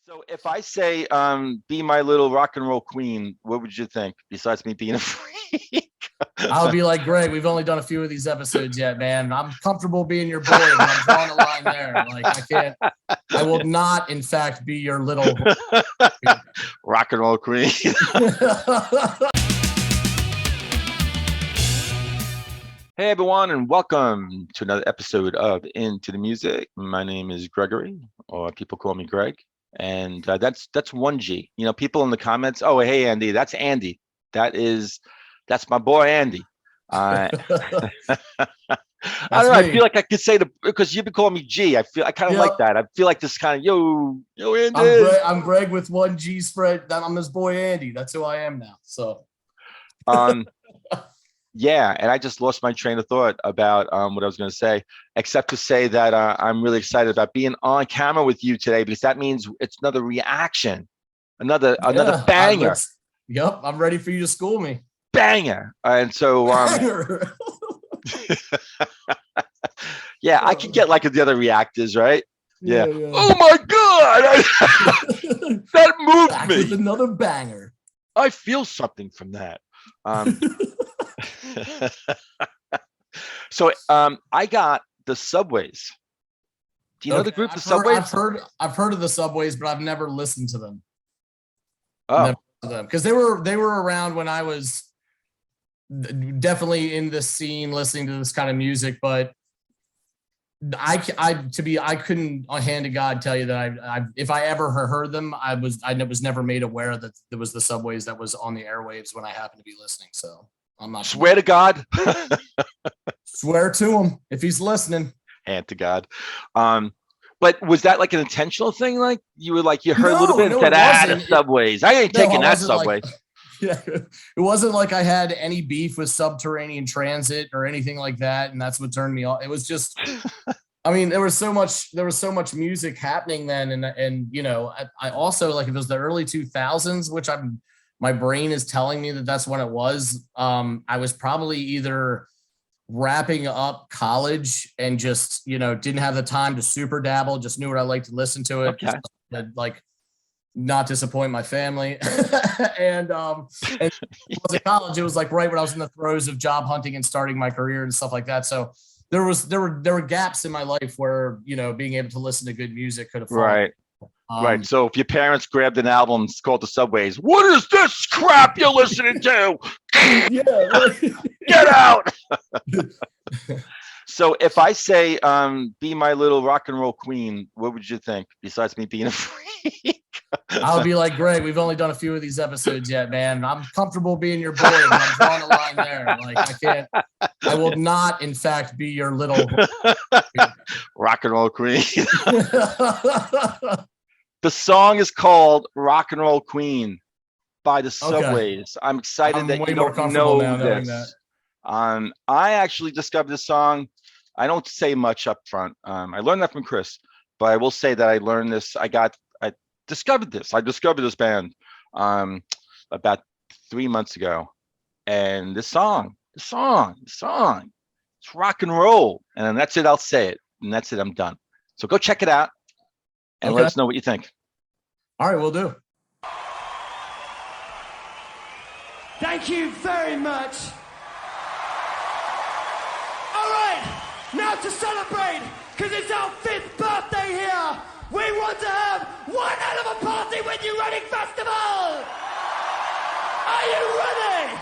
So if I say, be my little rock and roll queen, what would you think? Besides me being a freak. I'll be like, Greg, we've only done a few of these episodes yet, man. I'm comfortable being your boy, but I'm drawing a line there. Like, I will not, in fact, be your little rock and roll queen. Hey everyone, and welcome to another episode of Into the Music. My name is Gregory, or people call me Greg, and that's 1G. You know, people in the comments, oh hey Andy, that's Andy. That's my boy Andy. I don't know. I feel like I could say because you've been calling me G. I kind of like that. I feel like this kind of yo Andy. I'm Greg with 1G spread. I'm his boy Andy. That's who I am now. So. Yeah, and I just lost my train of thought about what I was going to say, except to say that I'm really excited about being on camera with you today, because that means it's another reaction, another banger. I'm ready for you to school me. Banger. And so, yeah, I could get like the other reactors, right? Yeah. Oh my God, that moved Back me. with another banger. I feel something from that. So I got the Subways. Do you know the group, the Subways? I've heard of the Subways, but I've never listened to them. Oh, because they were around when I was definitely in the scene, listening to this kind of music. But I couldn't, on hand to God, tell you that if I ever heard them, I was never made aware that there was the Subways that was on the airwaves when I happened to be listening. So. I'm not swear to God. Swear to him if he's listening. Hand to God. But was that like an intentional thing? Like you heard a little bit and said, the Subways. I ain't taking that Subway. It wasn't like I had any beef with subterranean transit or anything like that, and that's what turned me off. It was just, I mean, there was so much music happening then, and you know, I also, like, if it was the early 2000s, which my brain is telling me that that's when it was. I was probably either wrapping up college and just, you know, didn't have the time to super dabble, just knew what I liked to listen to it. Okay. Like, not disappoint my family. and when I was in college, it was like right when I was in the throes of job hunting and starting my career and stuff like that. So there were gaps in my life where, you know, being able to listen to good music could have fallen. Right. Right. So if your parents grabbed an album called the Subways, what is this crap you're listening to? Get out. So if I say, be my little rock and roll queen, what would you think? Besides me being a freak. I'll be like, Greg, we've only done a few of these episodes yet, man. I'm comfortable being your boy, but I'm drawing a line there. Like, I will not, in fact, be your little rock and roll queen. The song is called Rock and Roll Queen by the Subways. I'm excited that you don't know this. I actually discovered this song. I don't say much up front. I learned that from Chris, but I will say that I learned this. I discovered this. I discovered this band about 3 months ago. And this song, it's rock and roll. And then that's it. I'll say it. And that's it. I'm done. So go check it out. And let us know what you think. All right, we'll do. Thank you very much. All right, now to celebrate, because it's our 5th birthday here, we want to have one hell of a party with you Reading Festival. Are you ready?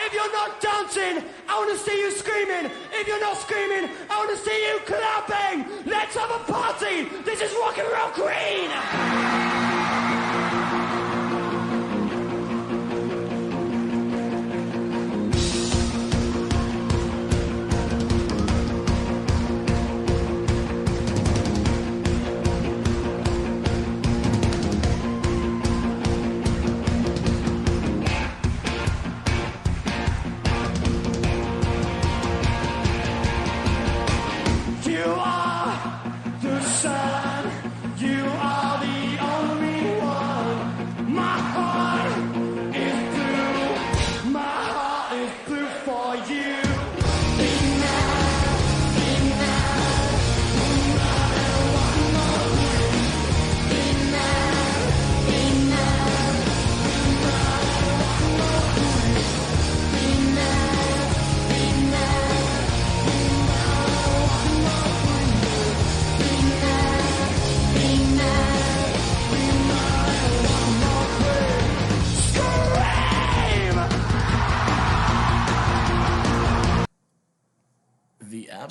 If you're not dancing, I want to see you screaming. If you're not screaming, I want to see you clapping. Let's have a party. This is Rock and Roll Queen. You are the sun, you are the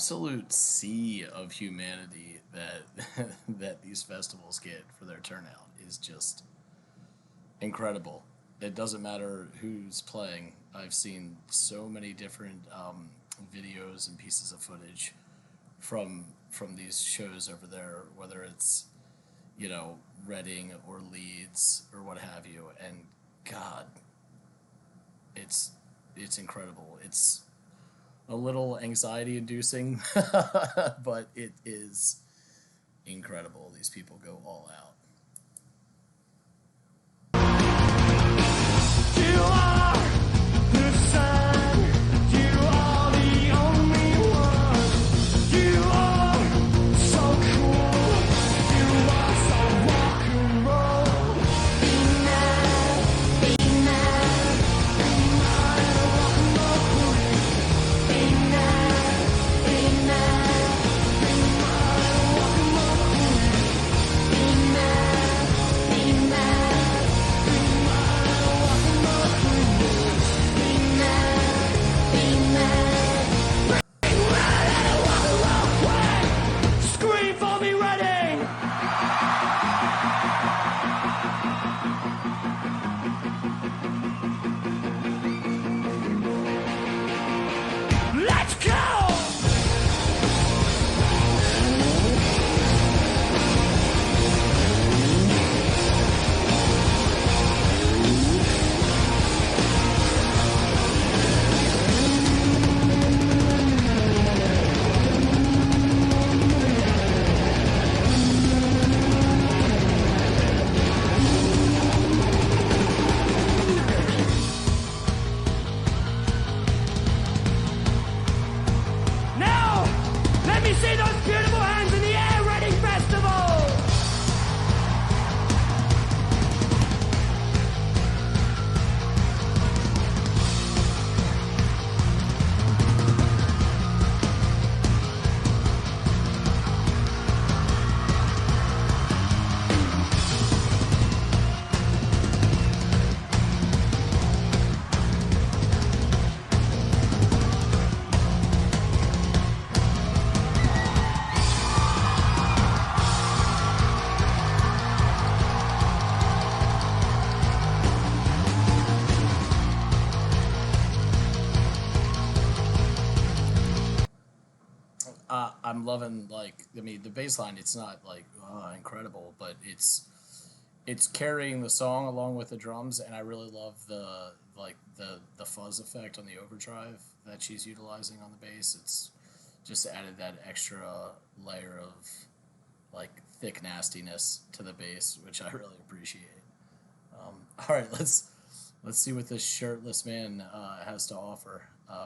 absolute sea of humanity that that these festivals get for their turnout is just incredible. It doesn't matter who's playing. I've seen so many different videos and pieces of footage from these shows over there, whether it's, you know, Reading or Leeds or what have you, and God, it's incredible. It's a little anxiety inducing, but it is incredible. These people go all out. You are the sun. You are the only one. You are so cool. You are so rock and roll. Be mad, be mad, be mad, rock and roll queen. Be mad, be mad, be mad, rock and roll queen. Be mad, be mad, be mad, rock and roll queen. Be mad, be mad, be mad, rock and roll queen. Scream for me, Reading! Let's go! Now, let me see those beautiful hands in the air, Reading Festival! I'm loving, like, I mean, the bass line, it's not like incredible, but it's carrying the song along with the drums, and I really love the fuzz effect on the overdrive that she's utilizing on the bass. It's just added that extra layer of like thick nastiness to the bass, which I really appreciate. All right, let's see what this shirtless man has to offer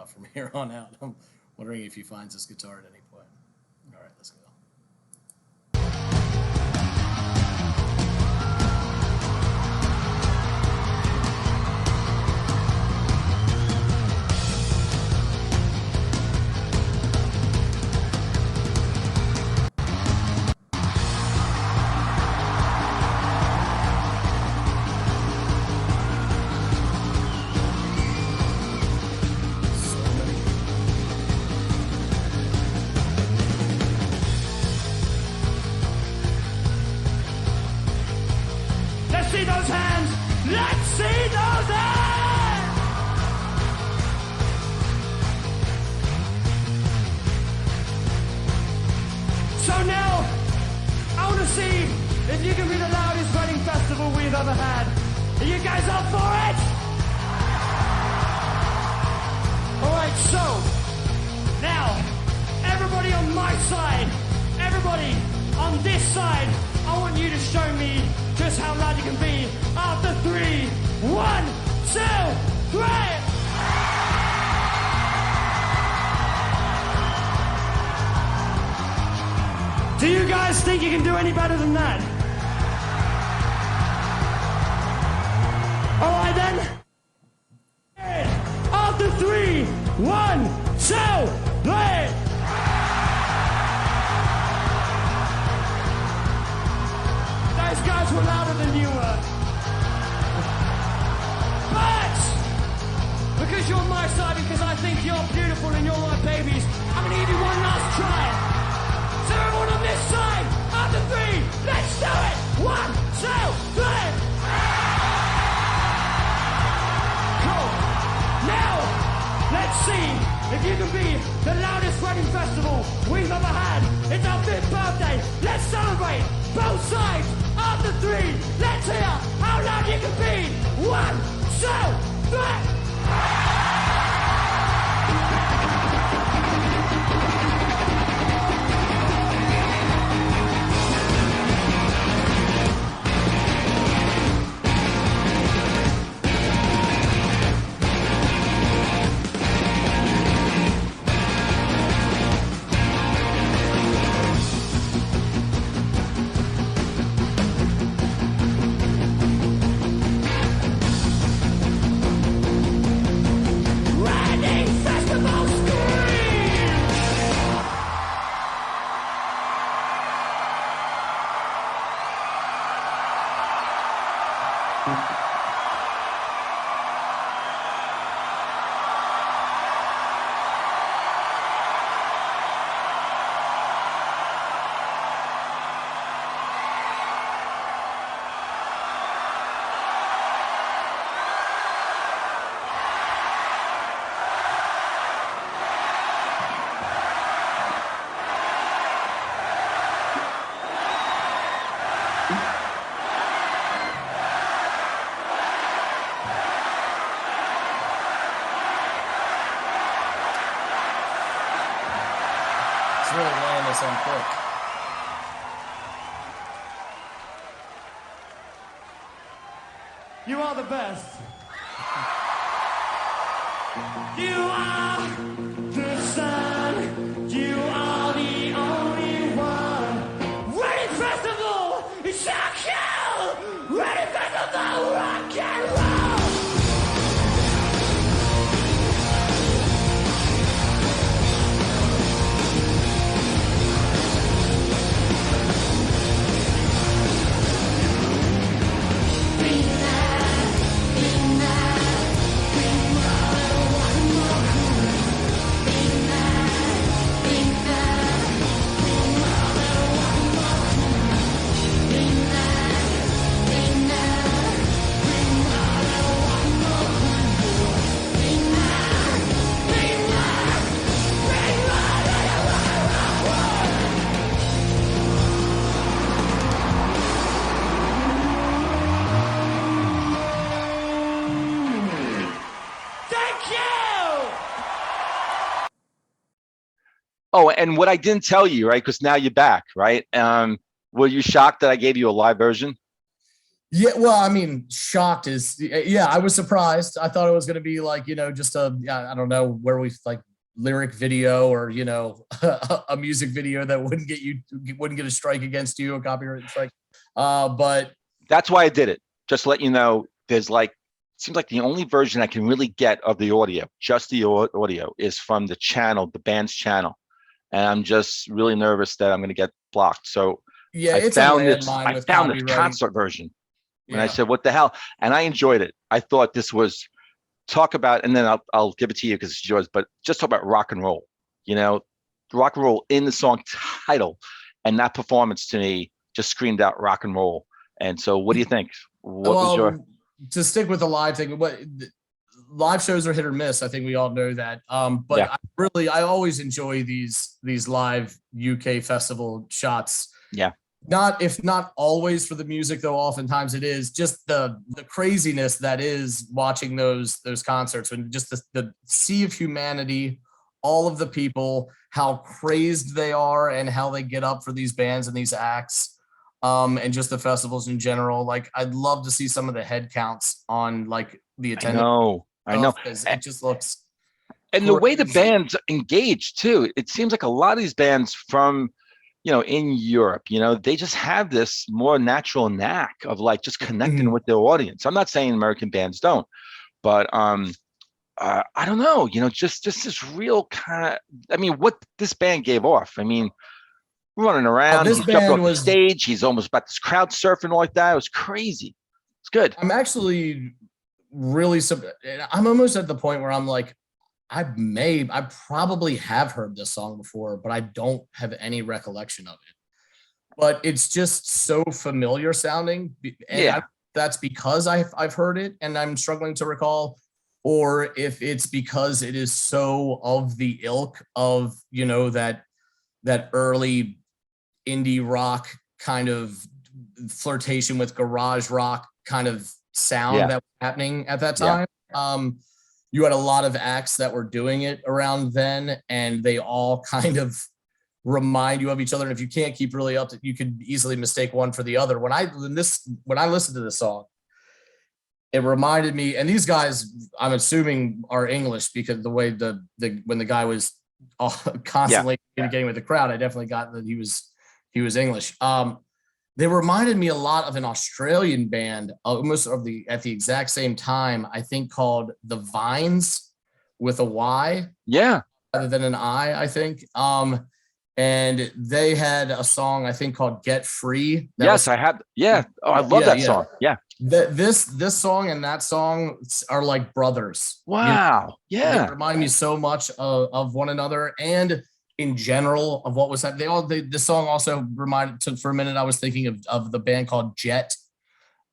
from here on out. I'm wondering if he finds his guitar at any point. All right, let's go. Let's see those hands! Let's see those hands! So now, I want to see if you can be the loudest Reading Festival we've ever had. Are you guys up for it? Alright, so, now, everybody on my side, everybody on this side, I want you to show me just how loud you can be after 3, 1, 2, 3. Do you guys think you can do any better than that? All right then. After 3, 1, 2, 3. Those guys were louder than you were. But because you're my side, because I think you're beautiful and you're my babies. I'm gonna give you one last try. So everyone on this side, after 3, let's do it. 1, 2, 3. Cool. Now, let's see if you can be the loudest wedding festival we've ever had. It's our 5th birthday. Let's celebrate. Both sides. After 3, let's hear how loud you can be. 1, 2, 3. Wedding festival scream! It's really laying this on thick. You are the best. You are the sun. You are the only one. Wedding festival, shock you. Wedding festival, rock and roll. Thank you! Oh, and what I didn't tell you, right? Because now you're back, right? Were you shocked that I gave you a live version? Yeah, well, I mean, shocked is, yeah, I was surprised. I thought it was going to be like, just I don't know, where we like lyric video or, a music video that wouldn't get a strike against you, a copyright strike. But That's why I did it. Just to let you know, there's seems like the only version I can really get of the audio, just the audio, is from the channel, the band's channel. And I'm just really nervous that I'm going to get blocked. So yeah, I it's found a this. landmine I with found the copyright. concert version, and I Yeah. said, "What the hell?" And I enjoyed it. I thought this was talk about, and then I'll give it to you because it's yours. But just talk about rock and roll. Rock and roll in the song title, and that performance to me just screamed out rock and roll. And so, what do you think? What was your? To stick with the live thing, live shows are hit or miss. I think we all know that. But Yeah. I always enjoy these live UK festival shots. Yeah. If not always for the music, though oftentimes it is just the craziness that is watching those concerts, and just the sea of humanity, all of the people, how crazed they are and how they get up for these bands and these acts. And just the festivals in general. Like, I'd love to see some of the head counts on like the attendance. I know. Because it just looks. And the way the crazy. bands engage too, it seems like a lot of these bands from, in Europe, they just have this more natural knack of like just connecting with their audience. I'm not saying American bands don't, but I don't know, just this real kind of, what this band gave off. Running around, this he jumped off band the was- stage. He's almost about this crowd surfing like that. It was crazy. It's good. I'm actually really, I'm almost at the point where I'm like, I probably have heard this song before, but I don't have any recollection of it. But it's just so familiar sounding. And Yeah. that's because I've heard it and I'm struggling to recall, or if it's because it is so of the ilk of, that early indie rock kind of flirtation with garage rock kind of sound Yeah. that was happening at that Yeah. time. You had a lot of acts that were doing it around then, and they all kind of remind you of each other. And if you can't keep really up to, you could easily mistake one for the other. When I listened to this song, it reminded me, and these guys, I'm assuming, are English, because the way when the guy was constantly communicating with the crowd, I definitely got that he was English. They reminded me a lot of an Australian band, almost at the exact same time, I think, called The Vines, with a Y Yeah. rather than an I think. And they had a song, I think, called Get Free. Yes, I had. Yeah. Oh, I love that song. Yeah. This song and that song are like brothers. Wow. Yeah. They remind me so much of one another, and in general of what was happening. The song also reminded, for a minute, I was thinking of the band called Jet,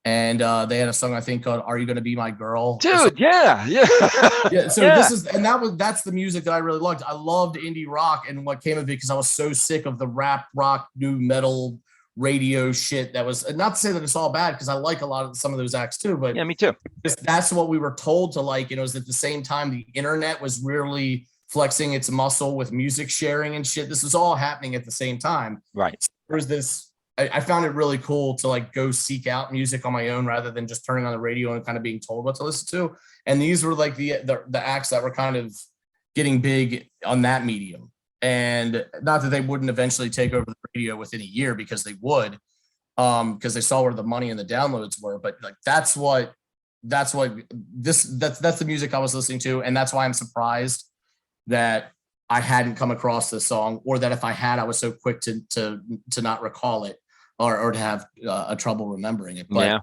and they had a song, I think, called "Are You Gonna Be My Girl?" Dude, yeah. Yeah. So that's the music that I really loved. I loved indie rock, and what came of it, because I was so sick of the rap rock, new metal radio shit that was, not to say that it's all bad, because I like a lot of some of those acts too, but Yeah, me too. that's what we were told to like. And it was at the same time the internet was really flexing its muscle with music sharing and shit. This was all happening at the same time. Right. There was this, I found it really cool to like go seek out music on my own rather than just turning on the radio and kind of being told what to listen to. And these were like the acts that were kind of getting big on that medium. And not that they wouldn't eventually take over the radio within a year, because they would, because they saw where the money and the downloads were. But like that's the music I was listening to, and that's why I'm surprised that I hadn't come across this song, or that if I had, I was so quick to not recall it, or to have a trouble remembering it. But Yeah.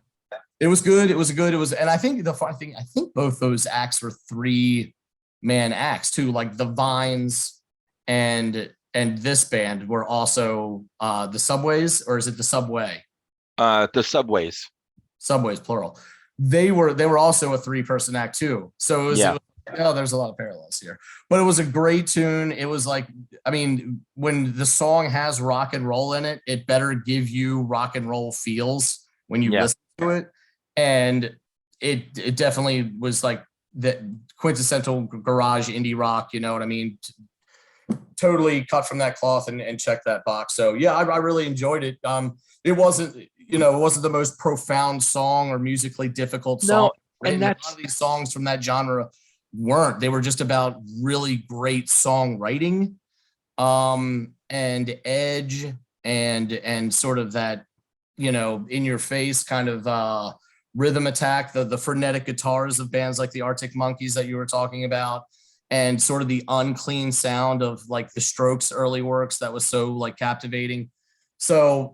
it was good. And I think the fun thing, I think both those acts were 3-man acts too, like the Vines and this band were also the Subways, or is it the Subway? The Subways. Subways, plural. They were also a 3-person act too. So it was, there's a lot of parallels here, but it was a great tune. It was like, I mean, when the song has rock and roll in it, it better give you rock and roll feels when you listen to it. And it definitely was like the quintessential garage indie rock, you know what I mean? Totally cut from that cloth and check that box. So yeah, I really enjoyed it. It wasn't the most profound song or musically difficult song. No, and a lot of these songs from that genre weren't. They were just about really great songwriting, and edge, and sort of that, in your face kind of rhythm attack, the frenetic guitars of bands like the Arctic Monkeys that you were talking about, and sort of the unclean sound of like the Strokes' early works that was so like captivating. So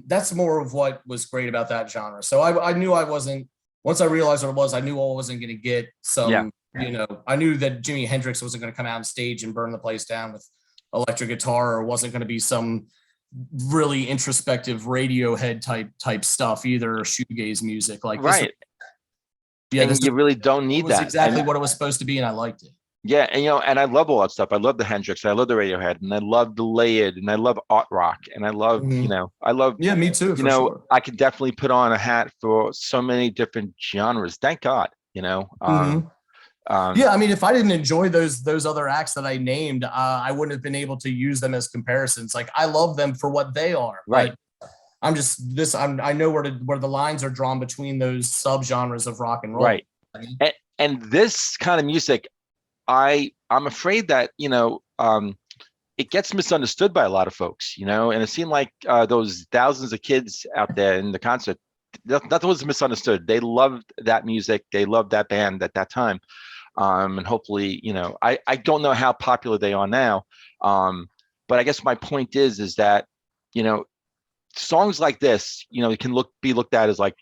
that's more of what was great about that genre. So I knew I wasn't, once I realized what it was, I knew I wasn't going to get some, I knew that Jimi Hendrix wasn't going to come out on stage and burn the place down with electric guitar, or wasn't going to be some really introspective Radiohead type stuff either, or shoegaze music like right. This, you really don't need that. Exactly what it was supposed to be, and I liked it. Yeah, and and I love all that stuff. I love the Hendrix, I love the Radiohead, and I love the Layered, and I love art rock, and I love, I love. Yeah, me too. Sure. I could definitely put on a hat for so many different genres. Thank God, Yeah, I mean, if I didn't enjoy those other acts that I named, I wouldn't have been able to use them as comparisons. Like, I love them for what they are. Right. I know where the lines are drawn between those subgenres of rock and roll. Right. And this kind of music, I'm afraid that, it gets misunderstood by a lot of folks, and it seemed like those thousands of kids out there in the concert, that was misunderstood. They loved that music. They loved that band at that time. And hopefully, I don't know how popular they are now. But I guess my point is that, songs like this, can be looked at as like,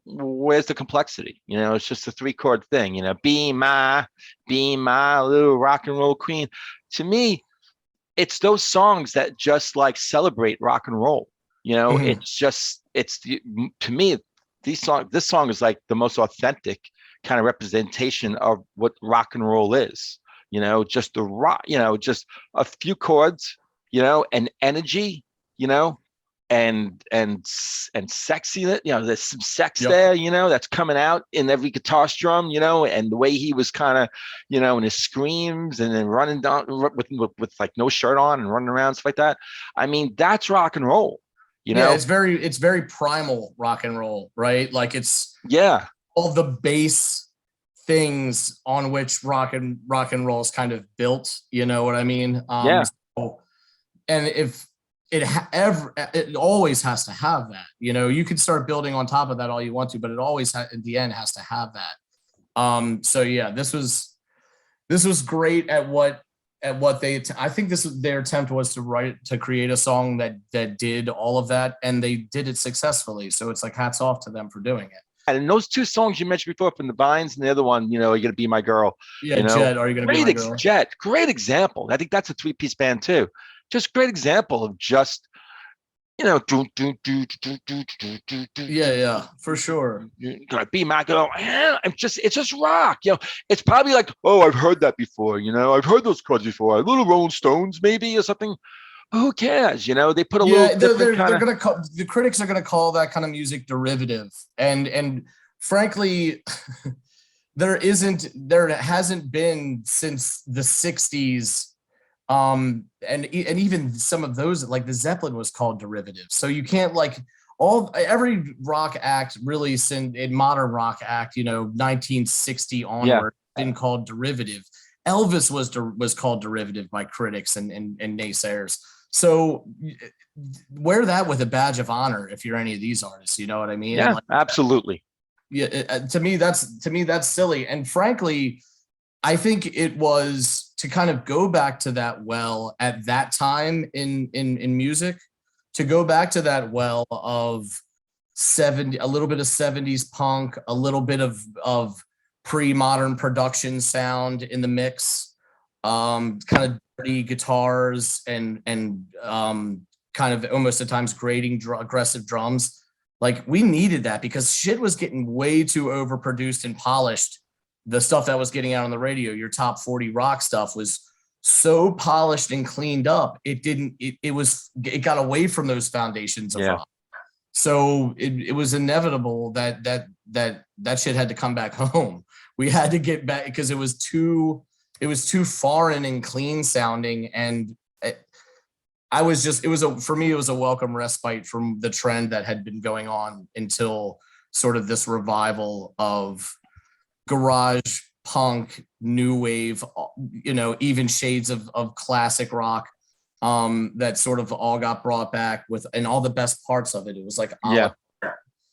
where's the complexity? It's just a 3-chord thing. Be my little rock and roll queen. To me, it's those songs that just like celebrate rock and roll. Mhm. To me, this song is like the most authentic kind of representation of what rock and roll is. Just the rock, just a few chords, and energy, you know, and sexy. There's some sex Yep. there, that's coming out in every guitar strum, and the way he was kind of, in his screams and then running down with like no shirt on and running around stuff like that. I mean, that's rock and roll. Yeah, it's very primal rock and roll, right? Like it's Yeah. all the base things on which rock and roll is kind of built. You know what I mean? Yeah. So, and if it always has to have that. You can start building on top of that all you want to, but it always in the end has to have that. So yeah, this was great at what I think their attempt was to create a song that did all of that, and they did it successfully. So it's like hats off to them for doing it. And those 2 songs you mentioned before from the Vines, and the other one, You're Gonna Be My Girl. Yeah, Jet, Are You Gonna Be My Girl? Jet, great example. I think that's a 3-piece band too. Just great example of just, Yeah, for sure. You're gonna be my girl. It's just rock. It's probably like, oh, I've heard that before. I've heard those chords before. Little Rolling Stones, maybe, or something. Who cares? They put a little different kind of. The critics are gonna call that kind of music derivative, and frankly, there hasn't been since the '60s. And even some of those, like the Zeppelin, was called derivative. So you can't like every rock act really in modern rock act, 1960 onward, been called derivative. Elvis was called derivative by critics and naysayers. So wear that with a badge of honor if you're any of these artists. You know what I mean? Yeah, absolutely. Yeah, to me that's silly. And frankly, I think it was to kind of go back to that well at that time in music, to go back to that well of a little bit of 70s punk, a little bit of pre-modern production sound in the mix, kind of dirty guitars and kind of almost at times grating aggressive drums. Like we needed that because shit was getting way too overproduced and polished. The stuff that was getting out on the radio, your top 40 rock stuff, was so polished and cleaned up. It got away from those foundations of rock. So it was inevitable that shit had to come back home. We had to get back because it was too foreign and clean sounding. And for me, it was a welcome respite from the trend that had been going on until sort of this revival of garage punk, new wave, even shades of classic rock, that sort of all got brought back and all the best parts of it. It was like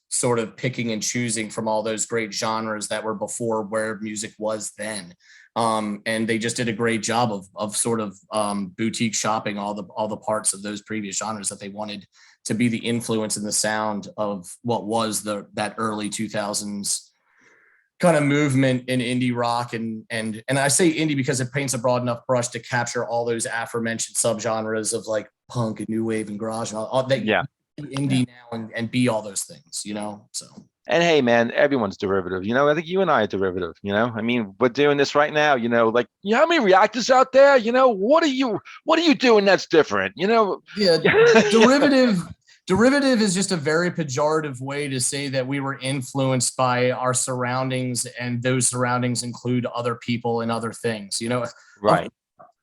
sort of picking and choosing from all those great genres that were before where music was then. And they just did a great job of sort of boutique shopping all the parts of those previous genres that they wanted to be the influence in the sound of what was that early 2000s kind of movement in indie rock. And I say indie because it paints a broad enough brush to capture all those aforementioned subgenres of like punk and new wave and garage and all that. Yeah. Indie now and be all those things, so. And hey, man, everyone's derivative. I think you and I are derivative. I mean, we're doing this right now. Like, how many reactors out there? What are you doing that's different? Yeah, derivative is just a very pejorative way to say that we were influenced by our surroundings, and those surroundings include other people and other things. Right.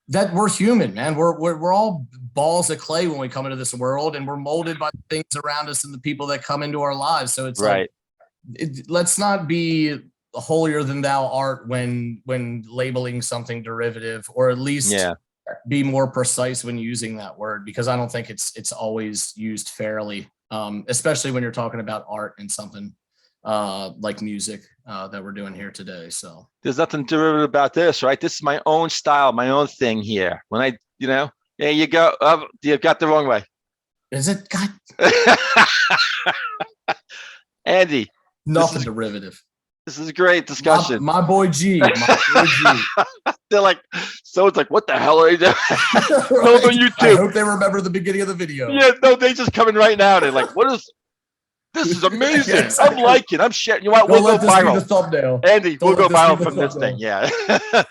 That we're human, man. We're all balls of clay when we come into this world, and we're molded by the things around us and the people that come into our lives. So it's right. Let's not be holier than thou art when labeling something derivative, or at least be more precise when using that word, because I don't think it's always used fairly, especially when you're talking about art and something like music that we're doing here today. So there's nothing derivative about this, right? This is my own style, my own thing here. When there you go. You got the wrong way. Is it? God. Andy, Nothing is- derivative. This is a great discussion. My boy G. My boy G. They're like, so it's like, what the hell are you doing? Those on Right? I YouTube. hope they remember the beginning of the video. Yeah, no, they just coming right now. They're like, what is this? Is amazing. Yeah, exactly. I'm liking. I'm sharing. You know what? Don't We'll let go this be viral. the thumbnail. Andy, Don't we'll go let this be viral the from this thing. thumbnail. Yeah.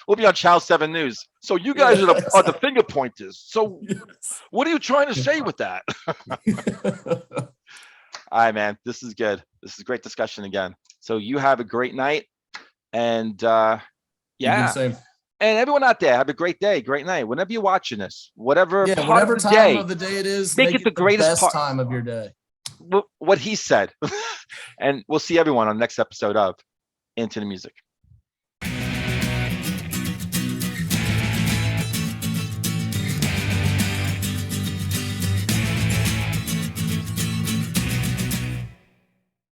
We'll be on Channel 7 News. So you guys Yeah, are the exactly. finger pointers. So Yes. what are you trying to say with that? All right, man. This is good. This is a great discussion again. So you have a great night. And You do yeah. the same. And everyone out there, have a great day, great night. Whenever you're watching this, whatever Yeah, part whatever of the time day, of the day it is, make it the greatest best part- time of your day. what he said. And we'll see everyone on the next episode of Into the Music.